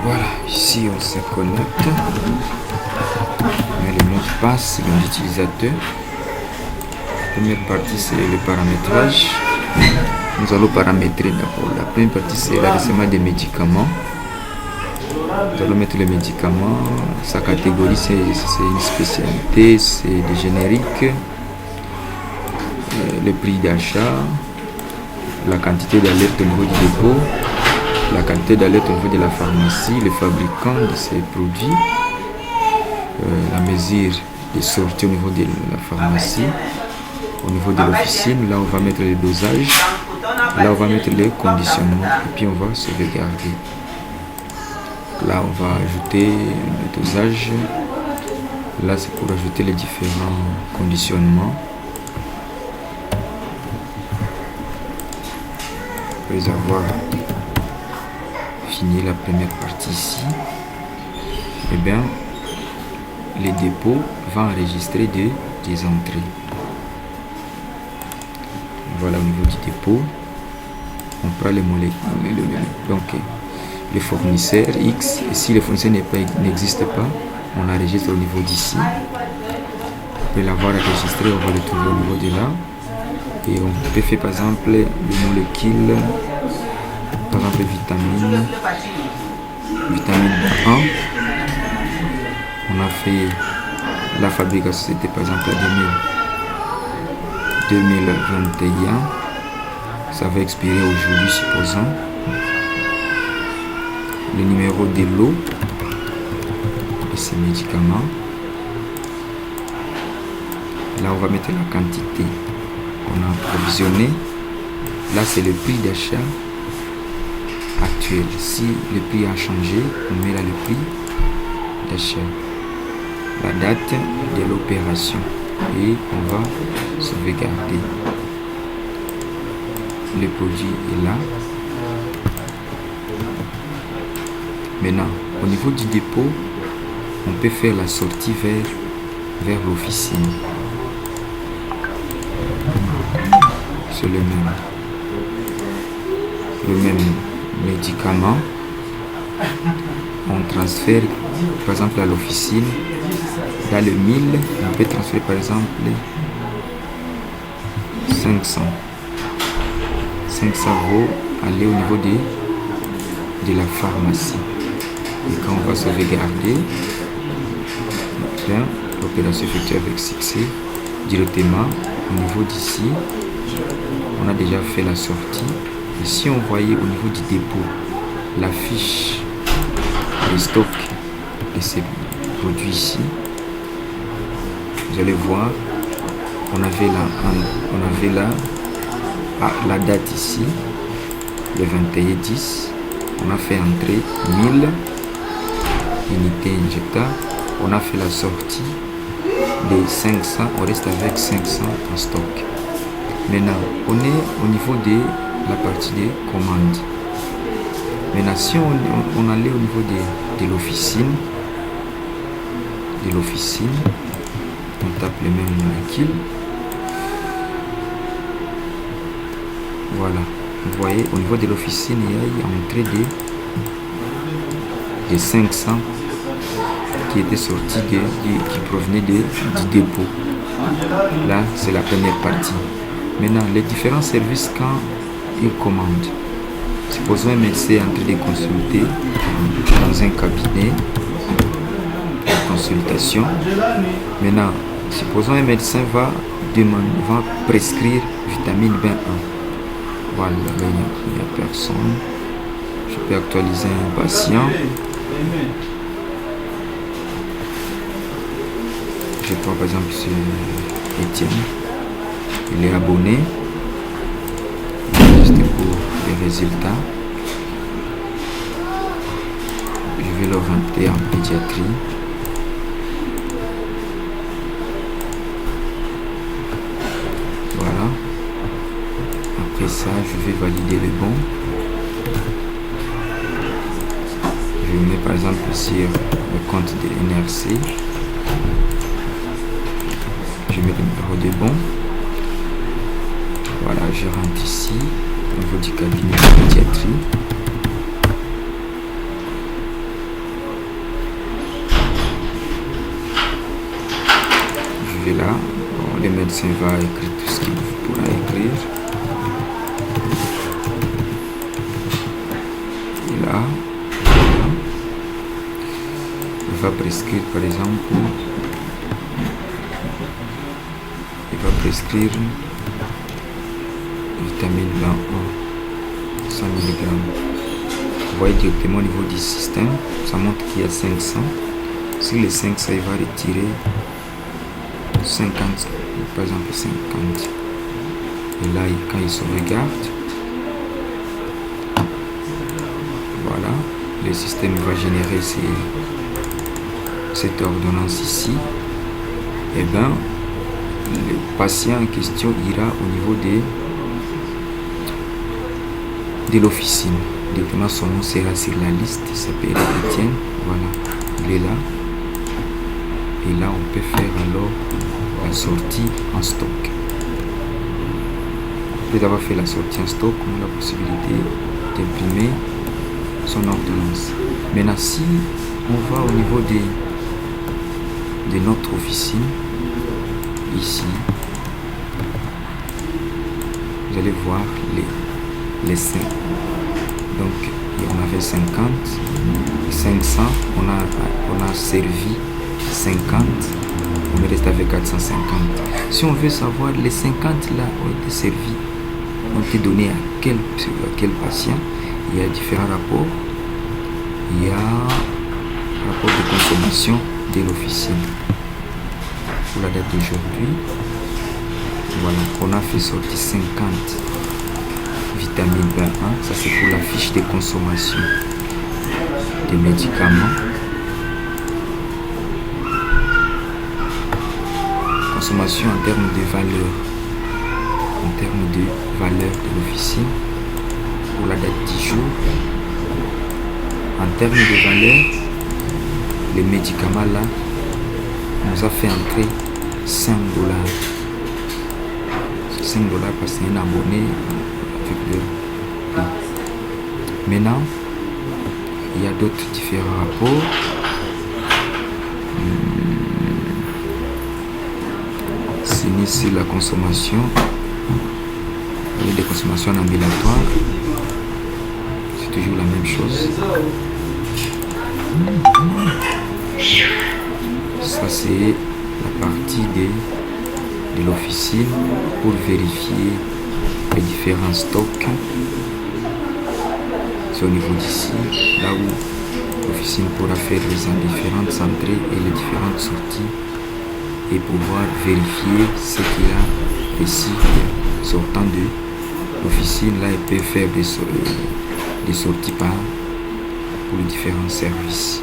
Voilà, ici on se connecte. On met le mot de passe de l'utilisateur. La première partie c'est le paramétrage. Nous allons paramétrer d'abord. La première partie c'est l'enregistrement des médicaments. Nous allons mettre les médicaments. Sa catégorie c'est une spécialité, c'est des génériques. Le prix d'achat, la quantité d'alerte au niveau du dépôt, la quantité d'alerte au niveau de la pharmacie, le fabricant de ces produits, la mesure des sorties au niveau de la pharmacie, au niveau de l'officine. Là on va mettre le dosage, là on va mettre les conditionnements et puis on va sauvegarder. Là on va ajouter le dosage, là c'est pour ajouter les différents conditionnements. Après avoir fini la première partie ici, et bien les dépôts vont enregistrer des entrées. Voilà, au niveau du dépôt on prend les molécules, donc les fournisseurs X, et si le fournisseur n'existe pas, on enregistre au niveau d'ici. Après l'avoir enregistré, on va le trouver au niveau de là. Et on peut faire par exemple les molécules, par exemple vitamine A. On a fait la fabrication, c'était par exemple 2021. Ça va expirer aujourd'hui, supposons. Le numéro de lot de ces médicaments. Là, on va mettre la quantité on a approvisionné. Là c'est le prix d'achat actuel. Si le prix a changé, on met là le prix d'achat, la date de l'opération et on va sauvegarder. Le produit est là. Maintenant au niveau du dépôt, on peut faire la sortie vers l'officine. C'est le même médicament. On transfère par exemple à l'officine. Dans le 1000, on peut transférer par exemple 500. 500 va aller au niveau de la pharmacie. Et quand on va sauvegarder, l'opération effectuée avec succès directement au niveau d'ici. On a déjà fait la sortie. Et si on voyait au niveau du dépôt la fiche de stock de ces produits ici, vous allez voir, on avait là la date ici, le 21/10. On a fait entrer 1000 unités injectables. On a fait la sortie des 500. On reste avec 500 en stock. Maintenant, on est au niveau de la partie des commandes. Maintenant, si on allait au niveau de l'officine, on tape les mêmes molécules. Voilà, vous voyez, au niveau de l'officine, il y a entrée des 500 qui étaient sortis, qui provenaient du dépôt. Là, c'est la première partie. Maintenant, les différents services, quand ils commandent, supposons un médecin est en train de consulter dans un cabinet de consultation. Maintenant, supposons un médecin va prescrire vitamine B1. Voilà, il n'y a personne. Je peux actualiser un patient. Je prends par exemple Étienne. Il est abonné. Juste pour les résultats. Je vais l'orienter en pédiatrie. Voilà. Après ça, je vais valider le bon. Je mets par exemple sur le compte de NRC. Je mets le numéro de bon. Voilà, je rentre ici au niveau du cabinet de pédiatrie. arriver là, bon, le médecin va écrire tout ce qu'il pourra écrire. Et là, il va prescrire par exemple, il va prescrire vitamine 21, 100 mg. Vous voyez directement au niveau du système, ça montre qu'il y a 500. Sur les 500, il va retirer 50, par exemple 50. Et là, quand il sauvegarde, voilà, le système va générer cette ordonnance ici. Et bien, le patient en question ira au niveau de l'officine. Directement, son nom sera sur la liste. Il s'appelle Étienne. Voilà, il est là. Et là, on peut faire alors la sortie en stock. Après avoir fait la sortie en stock, on a la possibilité d'imprimer son ordonnance. Maintenant, si on va au niveau de notre officine, ici, vous allez voir les 5. Donc, on avait 50, 500, on a servi 50, on reste avec 450. Si on veut savoir les 50 là ont été servis, ont été donnés à quel patient, il y a différents rapports. Il y a rapport de consommation de l'officine. Pour la date d'aujourd'hui, voilà, on a fait sortir 50 vitamine 21, ça c'est pour la fiche de consommation des médicaments. Consommation en termes de valeur, de l'officine pour la date 10 jours. En termes de valeur, les médicaments là nous a fait entrer 5 $. C'est 5 $ parce que c'est un abonné avec le prix. Maintenant, il y a d'autres différents rapports. C'est ici la consommation, des consommations en ambulatoire. C'est toujours la même chose. Ça c'est la partie de l'officine pour vérifier les différents stocks. C'est au niveau d'ici, là où l'officine pourra faire les différentes entrées et les différentes sorties et pouvoir vérifier ce qu'il y a ici sortant de l'officine. Là, elle peut faire des sorties pour les différents services.